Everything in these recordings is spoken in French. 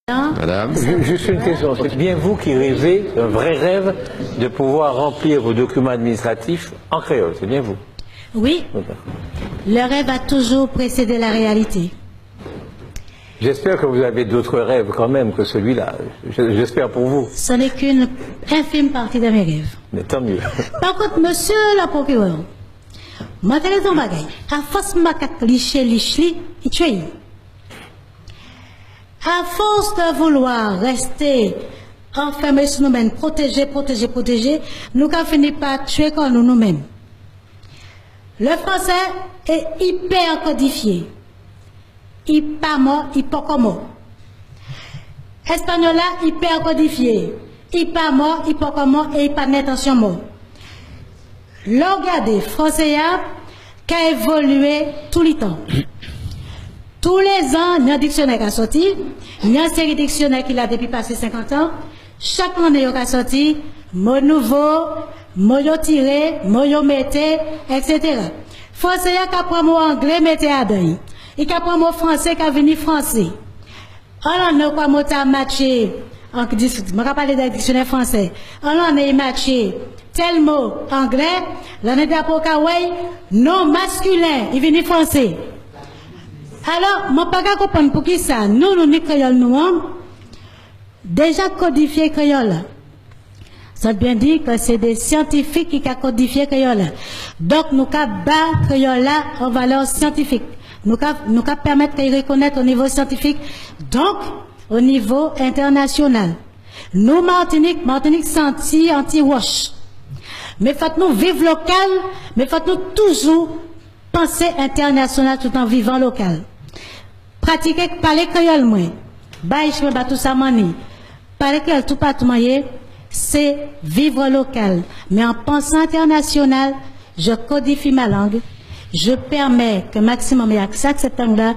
Madame. Juste une question. C'est bien vous qui rêvez, un vrai rêve, de pouvoir remplir vos documents administratifs en créole. C'est bien vous? Oui. Le rêve a toujours précédé la réalité. J'espère que vous avez d'autres rêves quand même que celui-là. J'espère pour vous. Ce n'est qu'une infime partie de mes rêves. Mais tant mieux. Par contre, monsieur le procureur, moi, je vais bagay. À force de il tue. À force de vouloir rester enfermés sur nous-mêmes, protéger, nous avons fini par tuer comme nous-mêmes. Le français est hyper codifié. Hyper mort, hyper mort. Espagnol là, hyper codifié. Hyper mort, hyper mort et hyper intention mort. Regardez, français qui a évolué tout le temps. Tous les ans, il y a un dictionnaire qui a sorti, il y a une série de dictionnaires qui a depuis passé 50 ans. Chaque année, il y a sorti, mot nouveau, mot tiré, mot metté, etc. Français qui apprend mot anglais, mettez à dedans. Il apprend mot français qui a venu français. On a quoi mot à matcher, on va parler d'un dictionnaire français. On a matché tel mot anglais, l'année d'après, non masculin, il vient français. Alors, je ne peux pas comprendre pour qui ça. Nous créoles, nous, déjà codifié créole. Ça veut bien dire que c'est des scientifiques qui ont codifié créole. Donc, nous avons bas créole en valeur scientifique. Nous avons permettre de reconnaître au niveau scientifique, donc au niveau international. Nous, Martinique senti anti-wash. Mais faites-nous vivre local, mais faites-nous toujours penser international tout en vivant local. Pratiquer parler créole moins. Baïch me tout ça mani. Parler créole tout pas tout moyen, c'est vivre local. Mais en pensant international, je codifie ma langue. Je permets que maximum y accès à cette langue-là.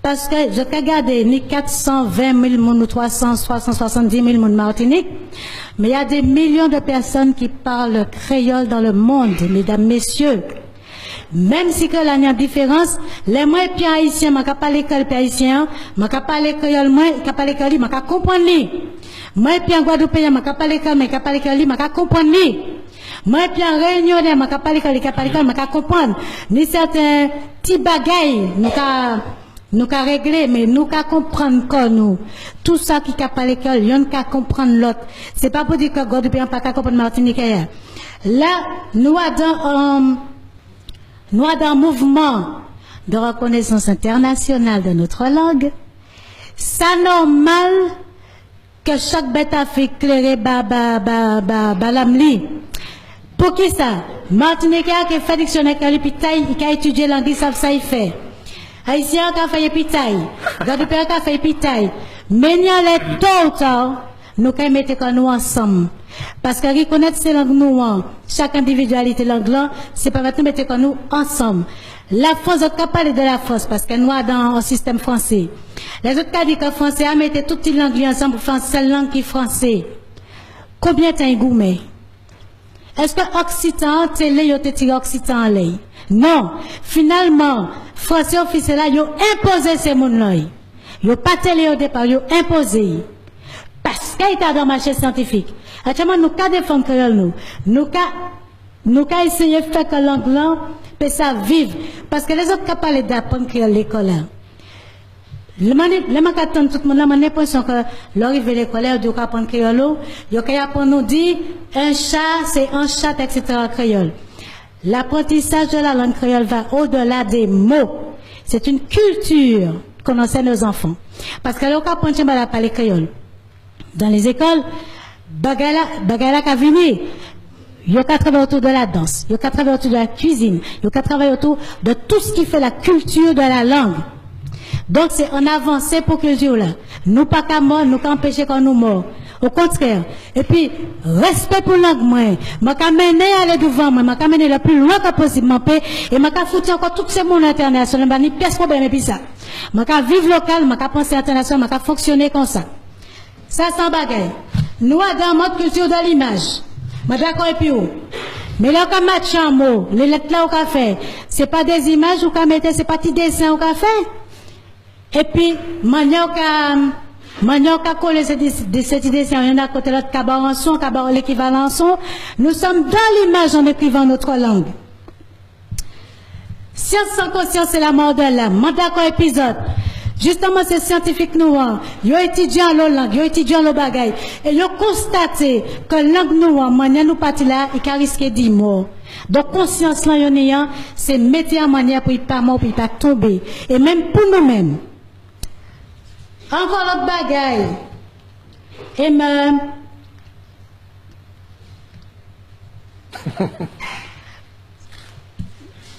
Parce que je peux garder ni 420 000 moun ou 370 000 moun Martinique. Mais il y a des millions de personnes qui parlent créole dans le monde, mesdames, messieurs. Même si que là, il y a une différence, les moins puis haïtiens, je ne peux pas parler haïtien, je ne peux pas parler créole, je ne peux pas parler créole, je ne peux pas comprendre. Moi, puis en Guadeloupe, je ne peux pas parler créole, je ne peux pas parler créole, je ne peux pas comprendre. Moi, puis en Réunion, je ne peux pas parler créole, je ne peux pas comprendre. Ni certains petits bagailles, nous qu'à régler, mais nous qu'à comprendre que nous. Tout ça qui n'a pas l'école, il y en a qu'à comprendre l'autre. C'est pas pour dire que Guadeloupe n'a pas qu'à comprendre Martinique. Là, nous avons un mouvement de reconnaissance internationale de notre langue. C'est normal que chaque bête a fait éclairer l'amli. Pour qui ça? Martinique qui fait dictionnaire, qui a étudié l'anglais, ça il fait. Haïtien qui a fait épitaille, Guadeloupe qui a fait épitaille. Mais nous allons tôt ou tard, nous allons mettre nous ensemble. Parce que reconnaître ces langues nous, chaque individualité langue, c'est pas mettre nous ensemble. La France, on peut parler de la France parce que nous sommes dans un système français. Les autres cas disent que le français a mis toutes les langues ensemble pour faire une seule langue qui est français. Combien de temps il gourmet? Est-ce que Occitan, télé, yo te tiré Occitan en l'air? Non. Finalement, français officiel là, yo imposé ces mondes-là. Yo pas télé au départ, yo imposé. Parce qu'il est dans le marché scientifique. Actuellement, nous qu'à défendre créole nous qu'à essayer de faire que langue là, peut ça vivre. Parce que les autres qui parlent d'apprendre créole l'école là. Le manque attendre tout le monde là, j'ai l'impression que l'arrivée de l'école, ils doivent apprendre créole, ils doivent apprendre nous dire un chat, c'est un chat, etc. créole. L'apprentissage de la langue créole va au-delà des mots. C'est une culture qu'on enseigne aux enfants. Parce que là, on apprend à parler créole. Dans les écoles, bagala qui venu, il y a qu'à travailler autour de la danse, il y a qu'à travailler autour de la cuisine, il y a qu'à travailler autour de tout ce qui fait la culture de la langue. Donc c'est en avancée pour culture là. Nous pas qu'à mort, nous qu'à empêcher qu'on nous mort. Au contraire. Et puis, respect pour la langue, moi. Je qu'à mener aller devant moi, je qu'à mener le plus loin que possible, et je qu'à foutre encore tout ce monde international, je n'ai pas de problème, et puis ça. Je qu'à vivre local, je qu'à penser international, je qu'à fonctionner comme ça. Ça sans bagaille. Nous avons notre culture de l'image. Je suis d'accord et puis où. Mais là, on match en mots, les lettres là, on fait. C'est pas des images, on mettre, c'est pas des dessins, on fait. Et puis, manière Maintenant, qu'à coller cette idée, il y en a côté l'autre cabarançon, l'équivalençon. Nous sommes dans l'image en écrivant notre langue. Science sans conscience, c'est la mort de l'âme. Mandat épisode. Justement, ces scientifiques noirs, ils ont étudié la langue, ils ont étudié le bagaille, et ils ont constaté que la langue noire, manière nous partir là, il a risqué 10 morts. Donc, conscience là, c'est mettre en manière pour ne pas mort, pour ne pas tomber. Et même pour nous-mêmes. Encore l'autre bagaille. Et même,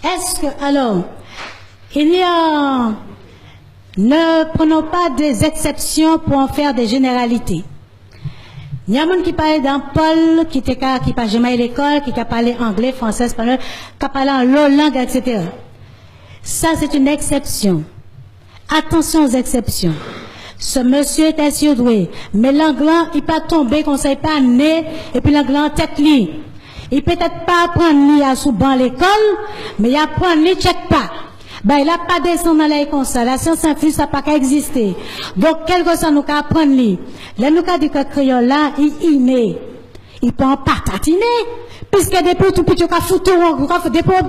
est-ce que, alors, il y a, ne prenons pas des exceptions pour en faire des généralités. Il y a des gens qui parlent d'un Paul, qui n'a jamais à l'école, qui a parlé anglais, français, espagnol, qui a parlé en langue, etc. Ça, c'est une exception. Attention aux exceptions. Ce monsieur était surdoué, mais l'anglais, il pas tombé, qu'on ne sait pas né, et puis l'anglais en tête li. Il peut-être pas apprendre li à sous-ban l'école, mais il apprend li check pas. Ben, il n'a pas descendu dans l'air comme ça. La science infuse, ça n'a pas qu'à exister. Donc, quelque chose nous qu'à apprendre li. Là, nous qu'à dire que le créole là, il est inné. Il peut en patatiner. Puisque depuis tout petit, il a foutu,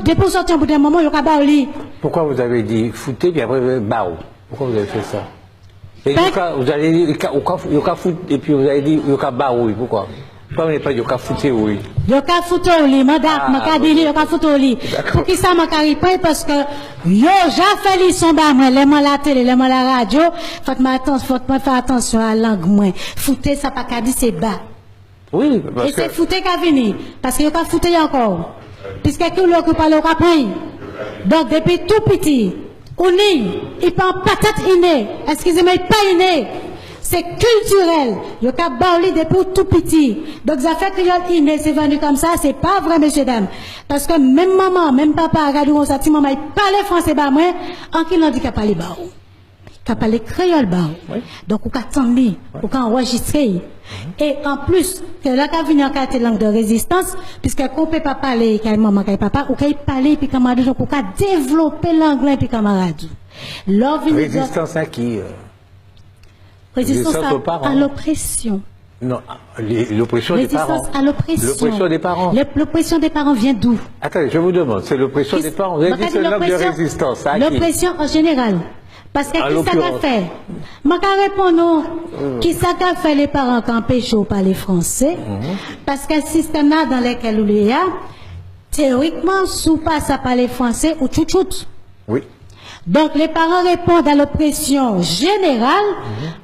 depuis sortir au bout d'un moment, il a baouli. Pourquoi vous avez dit fouter, puis après, bao? Pourquoi vous avez fait ça? Et vous avez dit, il a foutu, et puis vous avez dit, il a baouli. Pourquoi? Pourquoi vous n'avez pas dit, il a foutu, oui? Il a foutu, oui, madame, il a foutu, oui. Pour qui ça m'a carré? Parce que, yo, j'ai fait son bas, moi, les mains la télé, les mains la radio, faut faire attention à la langue, moi. Fouter, ça pas qu'à dire, c'est bas. Oui, parce et c'est fouter qu'à venir. Parce qu'il n'y a pas fouter encore. Puisque tout le monde parle au capri. Donc, depuis tout petit, on est, il peut en patate inné. Excusez-moi, il pas inné. C'est culturel. Il y a qu'à parler depuis tout petit. Donc, ça fait créole inné, c'est venu comme ça, c'est pas vrai, messieurs, dames. Parce que même maman, même papa, regardez où ça, si maman, il parle français, bah, moi, en qui l'on dit qu'à parler, bah, qu'à parler créole, bah. Oui. Donc, on peut attendre, on peut enregistrer. Et en plus, que là, quand vient en carte langue de résistance, puisque qu'on ne peut pas parler, quand maman, quand papa, ou quand il parle, puis camarade, on peut développer l'anglais, puis camarade. Résistance à qui? Résistance à l'oppression. Non, l'oppression des parents. Résistance à l'oppression. L'oppression des parents. L'oppression des parents vient d'où? Attendez, je vous demande, c'est l'oppression des parents. Vous avez dit c'est le nombre de résistance. L'oppression en général. Parce que qui ça qu'a fait? Moi, qu'à répondre, qui ça qu'a fait les parents qui empêchent de parler français? Parce que le système là dans lequel on est, théoriquement, sous passe à parler français ou tchouchout. Oui. Donc, les parents répondent à l'oppression générale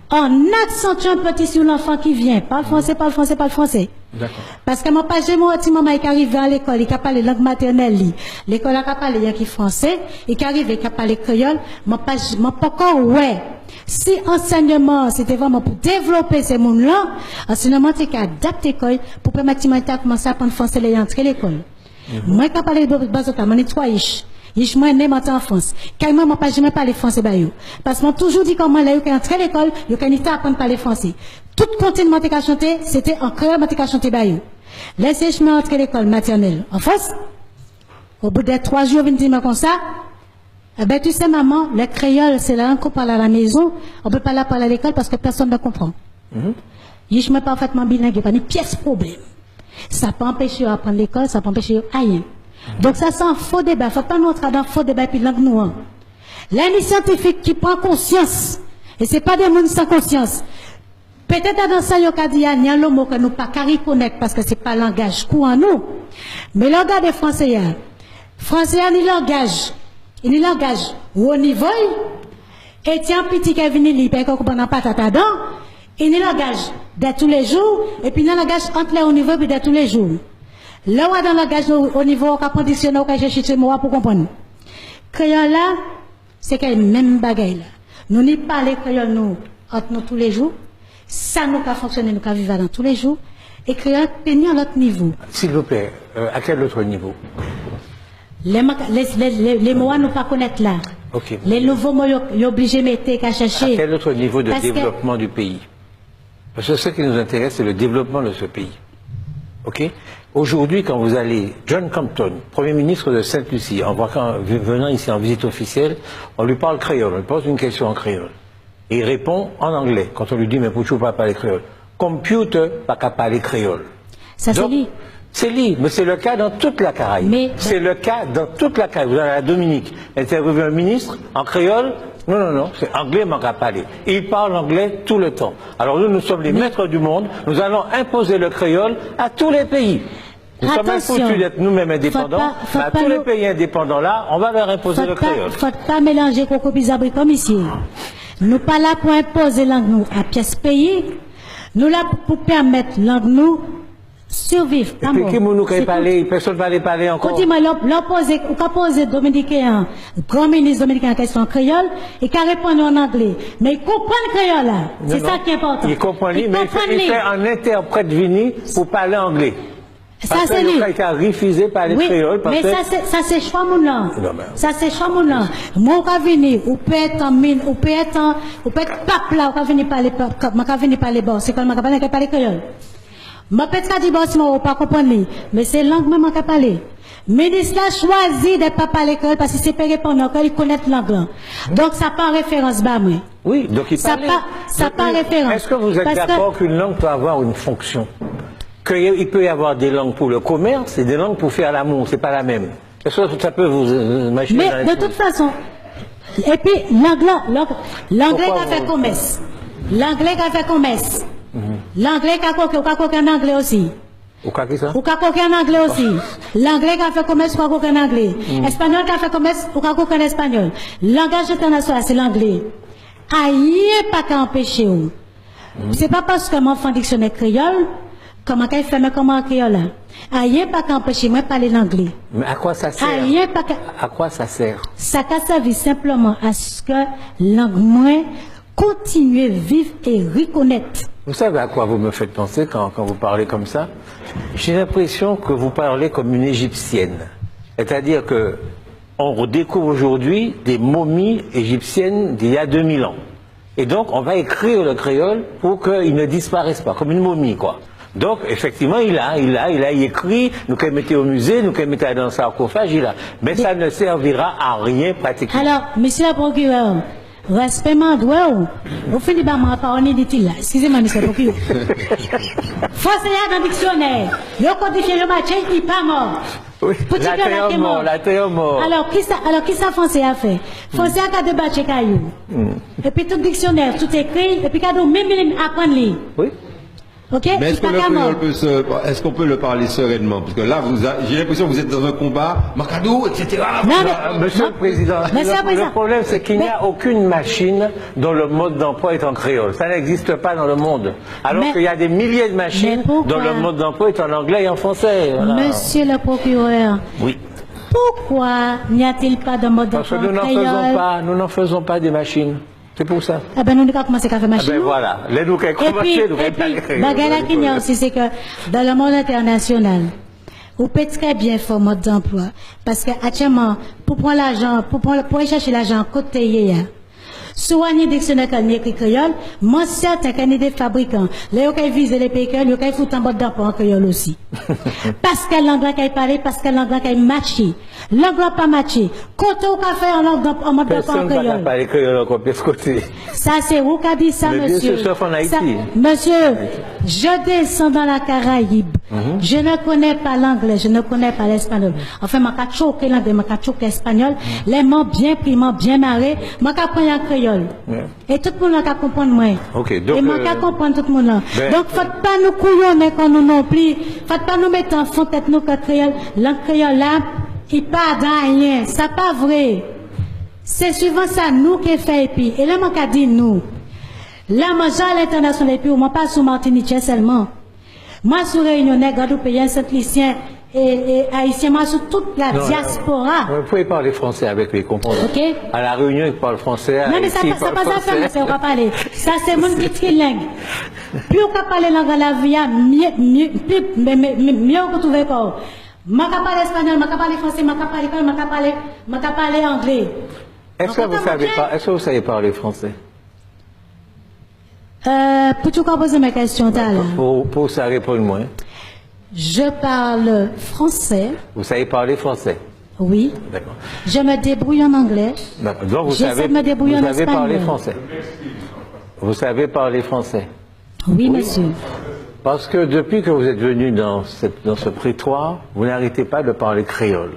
en accentuant petit sur l'enfant qui vient. Pas le français, pas le français, pas le français. D'accord. Parce que mon père, j'ai mon petit maman qui arrive à l'école, il a parlé langue maternelle, l'école a parlé yanki français, il qui arrive, il a parlé créole, mon pas encore, ouais. Si enseignement, c'était vraiment pour développer ces mondes-là, enseignement, c'est qu'à adapter l'école pour permettre à commencer à apprendre français et entrer à l'école. Moi, qui a parlé de Bazota, mon nettoyage. Je suis né en France. Quand moi, je ne parle pas français. Parce que moi, toujours dit comment là, quand entrer à l'école, je peux apprendre à parler français. Tout contenu que je chanté, c'était en créole que je chanté. Laissez je entrer à l'école maternelle en France. Au bout de 3 jours, je me dis comme ça. Eh ben, tu sais, maman, le créole, c'est la langue qu'on parle à la maison. On ne peut pas la parler à l'école parce que personne ne comprend. Je suis parfaitement bilingue, il n'y a pas de pièce problème. Ça peut empêcher d'apprendre l'école, ça peut empêcher rien. Donc ça c'est un faux débat. Il ne faut pas nous entrer dans un faux débat et puis langue noire. L'année scientifique qui prend conscience, et ce n'est pas des gens sans conscience. Peut-être dans ça, il y a un mot que nous ne pouvons pas reconnaître parce que ce n'est pas le langage courant nous. Mais le langage des Français, Français, il langage. Il langage au niveau, et tiens, petit qui est venu, il peut comprendre pas dedans. Il langage de tous les jours, et puis il langage entre les au niveau et de tous les jours. Là où dans le langage au niveau, on peut conditionner, on peut chercher ce mot pour comprendre. Créole là, c'est quand même même bagaille là. Nous n'y parlons créole nous entre nous tous les jours. Ça nous peut fonctionner, nous peut vivre dans tous les jours. Et créole tenir à l'autre niveau. S'il vous plaît, à quel autre niveau? Les mots à ne pas connaître là. Okay. Les nouveaux mots, ils sont obligés de mettre à chercher. À quel autre niveau de développement du pays? Parce que ce qui nous intéresse, c'est le développement de ce pays. Ok? Aujourd'hui, quand vous allez, John Compton, Premier ministre de Sainte-Lucie, venant ici en visite officielle, on lui parle créole, on lui pose une question en créole. Et il répond en anglais. Quand on lui dit, mais pourquoi tu ne parles pas les créoles? Computer, pas qu'à parler créole. Ça, c'est lui. C'est lui, mais c'est le cas dans toute la Caraïbe. C'est le cas dans toute la Caraïbe. Vous allez à la Dominique, interviewez un ministre en créole. Non, c'est anglais, mais qu'à parler. Il parle anglais tout le temps. Alors nous sommes les maîtres du monde. Nous allons imposer le créole à tous les pays. Nous sommes même foutus d'être nous-mêmes indépendants. Mais à tous les pays indépendants là, on va leur imposer le créole. Faut pas mélanger coco bizabri comme ici. Nous pas là pour imposer langue nous à pièce pays. Nous là pour permettre langue nous survivre. Et puis qui nous parler, personne ne va parler encore. Quand l'opposé, ou qu'a posé dominicain, grand ministre dominicain en question créole, et qu'a répondu en anglais. Mais il comprend le créole là. C'est ça qui est important. Il comprend lui, mais il fait un interprète vini pour parler anglais. Ça c'est lui. Il a refusé par les créoles. Mais ça c'est choix mon là. Ça c'est choix mon là. Moi on va venir, ou peut être en mine, ou peut être pape là, on va venir parler, on va venir parler bon. C'est comme on va parler créole. Ma peut-être dit bon si on pas comprendre, mais c'est langue même on va parler. Ministre là choisi de pas parler créole parce que c'est pas répondre encore, il connaît langue là. Donc ça pas référence bas moi. Oui, donc il parle. Ça pas référence. Est-ce que vous êtes d'accord qu'une langue peut avoir une fonction? Qu'il peut y avoir des langues pour le commerce et des langues pour faire l'amour, c'est pas la même. Est-ce que ça peut vous imaginer? Mais de toute façon, et puis l'anglais qui a fait commerce, l'anglais qui a fait commerce, l'anglais qui a coqué en anglais aussi. Ou qui ça? Ou qui a coqué en anglais aussi. L'anglais qui a fait commerce, ou qui a coqué en anglais. Espagnol qui a fait commerce, ou qui a coqué en espagnol. Langage international, c'est l'anglais. Aïe, pas qu'à empêcher ou. C'est pas parce que mon enfant dictionnaire créole. Comment qu'elle fait, mais comment créole? Aïe, pas qu'empêcher moi de parler l'anglais. Mais à quoi ça sert? Aïe, pas à quoi ça sert? Ça a servi simplement à ce que langue moins continue à vivre et reconnaître. Vous savez à quoi vous me faites penser quand vous parlez comme ça? J'ai l'impression que vous parlez comme une égyptienne. C'est-à-dire que on redécouvre aujourd'hui des momies égyptiennes d'il y a 2000 ans. Et donc, on va écrire le créole pour qu'il ne disparaisse pas, comme une momie, quoi. Donc, effectivement, il écrit, nous qu'il mettait au musée, nous qu'il mettait dans le sarcophage, il a. Mais ça ne servira à rien pratiquement. Alors, monsieur le procureur, respect mandoué, vous finissez par ma parole, dit-il là. Excusez-moi, monsieur le procureur. Faut essayer dans le dictionnaire. Le codifié le match, il n'est pas mort. Oui, la théo mort. Alors, qui ça français a fait? Français a débattu caillou. Et puis tout dictionnaire, tout écrit, et puis cadeau, même il apprendre lire. Oui. Okay? Mais est-ce qu'on peut le parler sereinement? Parce que là, j'ai l'impression que vous êtes dans un combat, Macadou, etc. Monsieur le Président, le problème c'est qu'il n'y a aucune machine dont le mode d'emploi est en créole. Ça n'existe pas dans le monde. Alors qu'il y a des milliers de machines dont le mode d'emploi est en anglais et en français. Voilà. Monsieur le procureur. Oui. Pourquoi n'y a-t-il pas de mode d'emploi en créole? Parce que nous n'en faisons pas des machines. C'est pour ça. Ah ben, nous n'avons pas commencé à faire machine. Ah ben voilà. Les nous qui avons commencé, nous avons fait. Bagala qui y a aussi, c'est que dans le monde international, vous pouvez très bien faire mode d'emploi. Parce que, actuellement, pour prendre l'argent, pour aller chercher l'argent côté, soigner dictionnaire comme écrit créole, moi, certain qu'il y a des fabricants. Là, ils visent les pays créoles, ils foutent un mode d'emploi en créole aussi. Parce que l'anglais qui parlé, parce que l'anglais qui matché. L'anglais pas matché. Quand on a fait en mode d'emploi en créole. Personne ne va parler créole encore plus côté. Ça, c'est vous qui a dit ça, mais monsieur. Bien sûr, sauf en Haïti. Monsieur, je descends dans la Caraïbe. Je ne connais pas l'anglais, je ne connais pas l'espagnol. Enfin, je vais choquer l'anglais, je vais choquer l'espagnol. Les mots bien pris, bien marrés, je vais apprendre un créole. Et tout le monde va comprendre moi. Okay, donc, et je vais comprendre tout le monde. Donc, il ne faut pas nous couillonner quand nous non plus. Il ne faut pas nous mettre en fond tête nous que créole. L'anglais créole là, il pas de rien. Ça pas vrai. C'est souvent ça, nous qui fait et puis. Et là, je dis nous. Là, je à l'international et puis, moi pas sous Martinique seulement. Moi, sur Réunionnais, Guadeloupéen, Saint-Lucien et Haïtien, moi, sur toute la diaspora. Vous pouvez parler français avec lui, comprendre. Ok. À la Réunion, ils parlent français. Non, mais ça n'a pas ça faire, on va parler. Ça, c'est mon petit trilingue. Plus on peut parler langue à la vie, mieux on peut trouver quoi. Je peux parler espagnol, je peux parler français, je peux parler anglais. Est-ce que vous savez parler français? Pour tout poser mes questions, pour ça répondre moi. Je parle français. Vous savez parler français? Oui. D'accord. Je me débrouille en anglais. D'accord. Donc vous savez me débrouiller en espagnol. Parler français. vous savez parler français? Oui, monsieur. Parce que depuis que vous êtes venu dans ce prétoire, vous n'arrêtez pas de parler créole.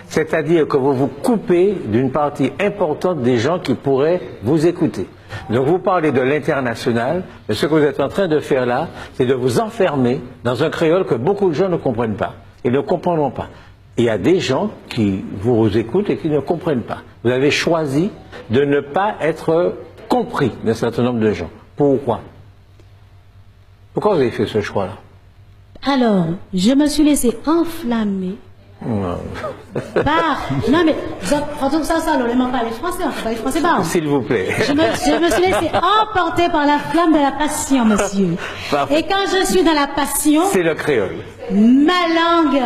C'est-à-dire que vous vous coupez d'une partie importante des gens qui pourraient vous écouter. Donc vous parlez de l'international, mais ce que vous êtes en train de faire là, c'est de vous enfermer dans un créole que beaucoup de gens ne comprennent pas et ne comprendront pas. Il y a des gens qui vous écoutent et qui ne comprennent pas. Vous avez choisi de ne pas être compris d'un certain nombre de gens. Pourquoi? Pourquoi vous avez fait ce choix-là? Alors, je me suis laissé enflammer par... Non, mais, quand ça, on ne parle français, on ne parle français pas. S'il vous plaît. Je me suis laissé emporter par la flamme de la passion, monsieur. Parfait. Et quand je suis dans la passion... C'est le créole. Ma langue...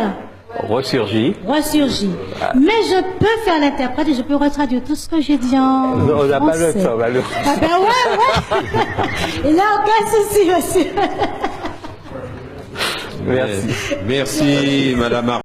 Ressurgit. Mais je peux faire l'interprète et je peux retraduire tout ce que j'ai dit en on n'a pas le français. temps, malheureusement. Ah ben ouais. Et là, aucun souci, monsieur. Merci. Merci, Madame